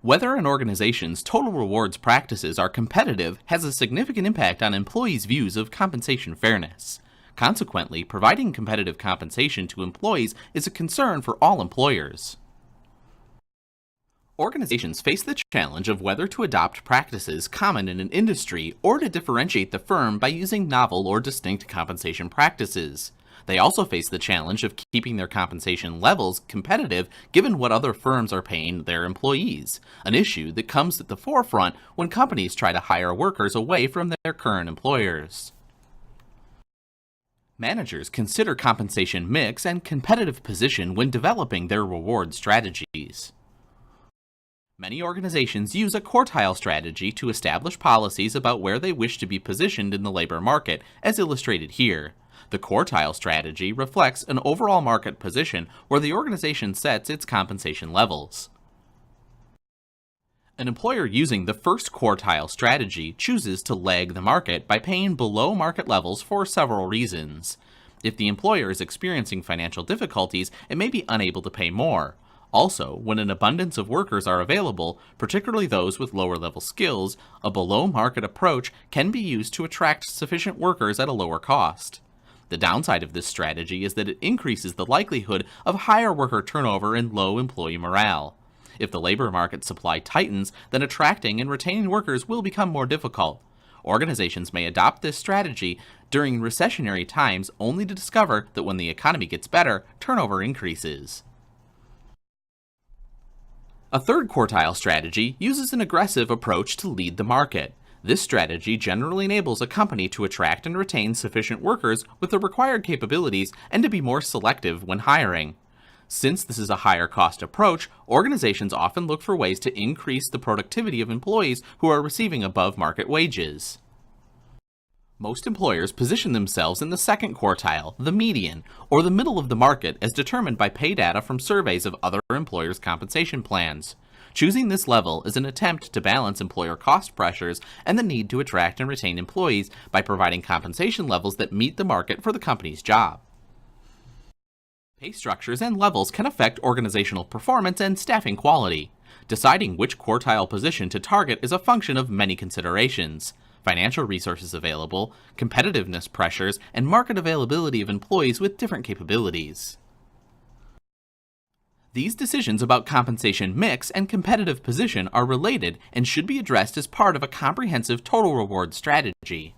Whether an organization's total rewards practices are competitive has a significant impact on employees' views of compensation fairness. Consequently, providing competitive compensation to employees is a concern for all employers. Organizations face the challenge of whether to adopt practices common in an industry or to differentiate the firm by using novel or distinct compensation practices. They also face the challenge of keeping their compensation levels competitive given what other firms are paying their employees, an issue that comes at the forefront when companies try to hire workers away from their current employers. Managers consider compensation mix and competitive position when developing their reward strategies. Many organizations use a quartile strategy to establish policies about where they wish to be positioned in the labor market, as illustrated here. The quartile strategy reflects an overall market position where the organization sets its compensation levels. An employer using the first quartile strategy chooses to lag the market by paying below market levels for several reasons. If the employer is experiencing financial difficulties, it may be unable to pay more. Also, when an abundance of workers are available, particularly those with lower-level skills, a below-market approach can be used to attract sufficient workers at a lower cost. The downside of this strategy is that it increases the likelihood of higher worker turnover and low employee morale. If the labor market supply tightens, then attracting and retaining workers will become more difficult. Organizations may adopt this strategy during recessionary times only to discover that when the economy gets better, turnover increases. A third quartile strategy uses an aggressive approach to lead the market. This strategy generally enables a company to attract and retain sufficient workers with the required capabilities and to be more selective when hiring. Since this is a higher cost approach, organizations often look for ways to increase the productivity of employees who are receiving above market wages. Most employers position themselves in the second quartile, the median, or the middle of the market as determined by pay data from surveys of other employers' compensation plans. Choosing this level is an attempt to balance employer cost pressures and the need to attract and retain employees by providing compensation levels that meet the market for the company's job. Pay structures and levels can affect organizational performance and staffing quality. Deciding which quartile position to target is a function of many considerations: financial resources available, competitiveness pressures, and market availability of employees with different capabilities. These decisions about compensation mix and competitive position are related and should be addressed as part of a comprehensive total reward strategy.